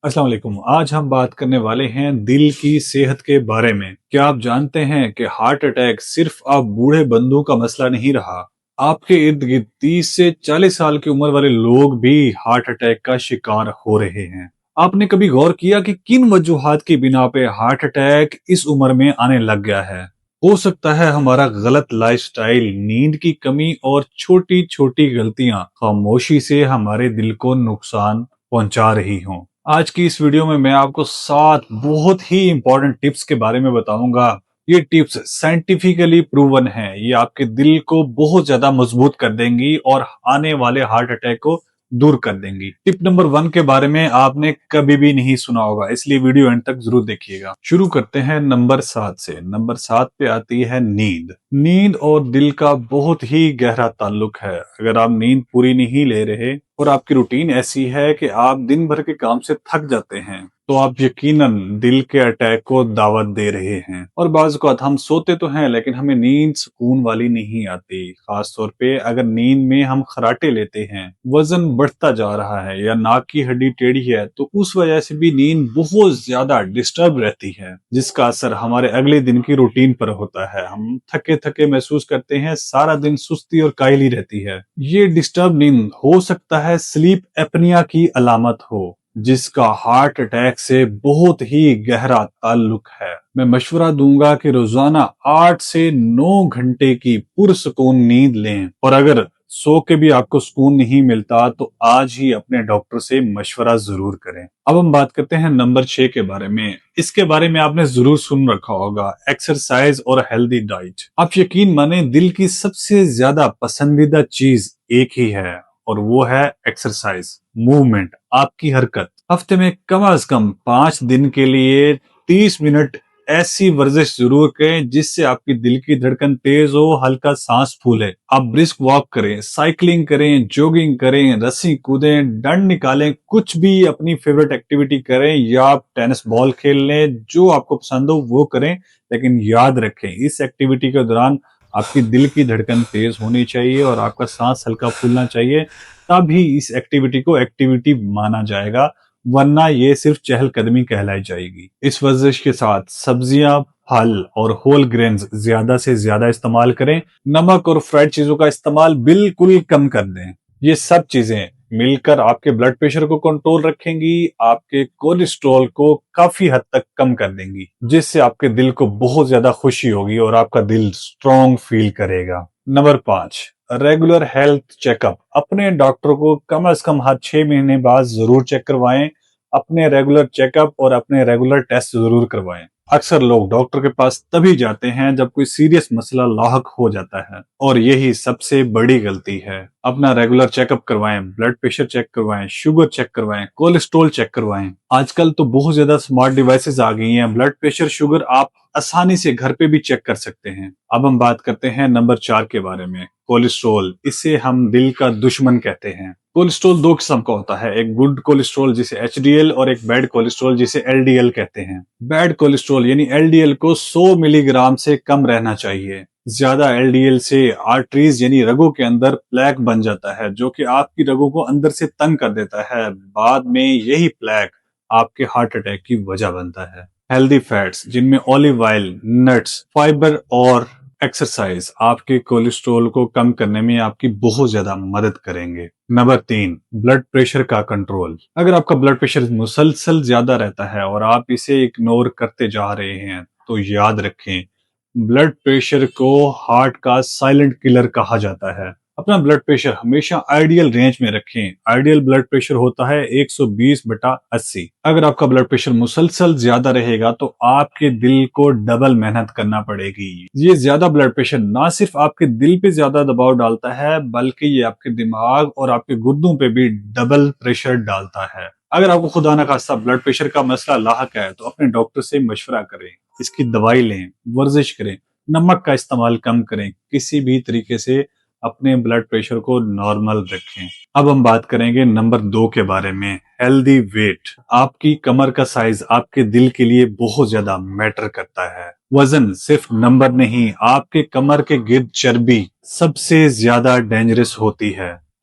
अस्सलाम वालेकुम। आज हम बात करने वाले हैं दिल की सेहत के बारे में। क्या आप जानते हैं कि हार्ट अटैक सिर्फ आप बूढ़े बंदों का मसला नहीं रहा। आपके इर्द गिर्द 30 से 40 साल की उम्र वाले लोग भी हार्ट अटैक का शिकार हो रहे हैं। आपने कभी गौर किया कि किन वजूहात की बिना पे हार्ट अटैक इस उम्र में आने लग गया है? हो सकता है हमारा गलत लाइफस्टाइल, नींद की कमी और छोटी छोटी गलतियां खामोशी से हमारे दिल को नुकसान पहुंचा रही हों। आज की इस वीडियो में मैं आपको 7 बहुत ही इंपॉर्टेंट टिप्स के बारे में बताऊंगा। ये टिप्स साइंटिफिकली प्रूवन हैं। ये आपके दिल को बहुत ज्यादा मजबूत कर देंगी और आने वाले हार्ट अटैक को दूर कर देंगी। टिप नंबर 1 के बारे में आपने कभी भी नहीं सुना होगा, इसलिए वीडियो एंड तक जरूर देखिएगा। शुरू करते हैं नंबर 7 से। नंबर 7 पे आती है नींद। नींद और दिल का बहुत ही गहरा ताल्लुक है। अगर आप नींद पूरी नहीं ले रहे और आपकी रूटीन ऐसी है कि आप दिन भर के काम से थक जाते हैं, तो आप यकीनन दिल के अटैक को दावत दे रहे हैं। और बाज़ औक़ात हम सोते तो हैं लेकिन हमें नींद सुकून वाली नहीं आती। खास तौर पे अगर नींद में हम खर्राटे लेते हैं, वजन बढ़ता जा रहा है या नाक की हड्डी टेढ़ी है, तो उस वजह से भी नींद बहुत ज्यादा डिस्टर्ब रहती है, जिसका असर हमारे अगले दिन की रूटीन पर होता है। हम थके थके महसूस करते हैं, सारा दिन सुस्ती और कायली रहती है। ये डिस्टर्ब नींद हो सकता है स्लीप एपनिया की अलामत हो, जिसका हार्ट अटैक से बहुत ही गहरा ताल्लुक है। मैं मशवरा दूंगा कि रोजाना 8 से 9 घंटे की पुरसुकून नींद लें, और अगर सो के भी आपको सुकून नहीं मिलता तो आज ही अपने डॉक्टर से मशवरा जरूर करें। अब हम बात करते हैं नंबर 6 के बारे में। इसके बारे में आपने जरूर सुन रखा होगा, एक्सरसाइज और हेल्दी डाइट। आप यकीन माने, दिल की सबसे ज्यादा पसंदीदा चीज एक ही है, और वो है एक्सरसाइज, मूवमेंट, आपकी हरकत। हफ्ते में कम से कम 5 दिन के लिए 30 मिनट ऐसी वर्जिश जरूर करें जिससे आपकी दिल की धड़कन तेज हो, हल्का सांस फूले। आप ब्रिस्क वॉक करें, साइकिलिंग करें, जॉगिंग करें, रस्सी कूदें, डंड निकालें, कुछ भी अपनी फेवरेट एक्टिविटी करें, या आप टेनिस बॉल खेल लें, जो आपको पसंद हो वो करें। लेकिन याद रखें, इस एक्टिविटी के दौरान आपकी दिल की धड़कन तेज होनी चाहिए और आपका सांस हल्का फूलना चाहिए, तभी इस एक्टिविटी को एक्टिविटी माना जाएगा, वरना ये सिर्फ चहलकदमी कहलाई जाएगी। इस वर्जिश के साथ सब्जियां, फल और होल ग्रेन्स ज्यादा से ज्यादा इस्तेमाल करें। नमक और फ्राइड चीजों का इस्तेमाल बिल्कुल कम कर दें। ये सब चीजें मिलकर आपके ब्लड प्रेशर को कंट्रोल रखेंगी, आपके कोलेस्ट्रॉल को काफी हद तक कम कर देंगी, जिससे आपके दिल को बहुत ज्यादा खुशी होगी और आपका दिल स्ट्रॉन्ग फील करेगा। Number 5, regular health checkup. अपने डॉक्टर को कम से कम हर 6 महीने बाद जरूर चेक करवाएं। अपने रेगुलर चेकअप और अपने रेगुलर टेस्ट जरूर करवाएं। अक्सर लोग डॉक्टर के पास तभी जाते हैं जब कोई सीरियस मसला लाहक हो जाता है, और यही सबसे बड़ी गलती है। अपना रेगुलर चेकअप करवाएं, ब्लड प्रेशर चेक करवाएं, शुगर चेक करवाएं, कोलेस्ट्रॉल चेक करवाएं। आजकल तो बहुत ज्यादा स्मार्ट डिवाइसेस आ गई हैं, ब्लड प्रेशर शुगर आप आसानी से घर पे भी चेक कर सकते हैं। अब हम बात करते हैं नंबर 4 के बारे में, कोलेस्ट्रॉल। इसे हम दिल का दुश्मन कहते हैं। कोलेस्ट्रॉल 2 किस्म का होता है, एक गुड कोलेस्ट्रॉल जिसे एचडीएल और एक बैड कोलेस्ट्रॉल जिसे एलडीएल कहते हैं। बैड कोलेस्ट्रॉल यानी एलडीएल को 100 मिलीग्राम से कम रहना चाहिए। ज्यादा एलडीएल से आर्टरीज यानी रगों के अंदर प्लेक बन जाता है, जो कि आपकी रगों को अंदर से तंग कर देता है। बाद में यही प्लेक आपके हार्ट अटैक की वजह बनता है। हेल्दी फैट्स, जिनमें ऑलिव ऑयल, नट्स, फाइबर और एक्सरसाइज आपके कोलेस्ट्रॉल को कम करने में आपकी बहुत ज्यादा मदद करेंगे। नंबर 3, ब्लड प्रेशर का कंट्रोल। अगर आपका ब्लड प्रेशर मुसलसल ज्यादा रहता है और आप इसे इग्नोर करते जा रहे हैं, तो याद रखें, ब्लड प्रेशर को हार्ट का साइलेंट किलर कहा जाता है। अपना ब्लड प्रेशर हमेशा आइडियल रेंज में रखें। आइडियल ब्लड प्रेशर होता है 120/80। अगर आपका ब्लड प्रेशर मुसलसल ज्यादा रहेगा तो आपके दिल को डबल मेहनत करना पड़ेगी। ये ज्यादा ब्लड प्रेशर ना सिर्फ आपके दिल पे ज्यादा दबाव डालता है, बल्कि ये आपके दिमाग और आपके गुर्दों पे भी डबल प्रेशर डालता है। अगर आपको खुदा न खास्ता ब्लड प्रेशर का मसला लाहक है, तो अपने डॉक्टर से मशवरा करें, इसकी दवाई लें, वर्जिश करें, नमक का इस्तेमाल कम करें, किसी भी तरीके से अपने ब्लड प्रेशर को नॉर्मल रखें। अब हम बात करेंगे नंबर 2 के बारे में, हेल्दी वेट। आपकी कमर का साइज आपके दिल के लिए बहुत ज्यादा मैटर करता है। वजन सिर्फ नंबर नहीं, आपके कमर के गिर्द चर्बी सबसे ज्यादा डेंजरस होती है।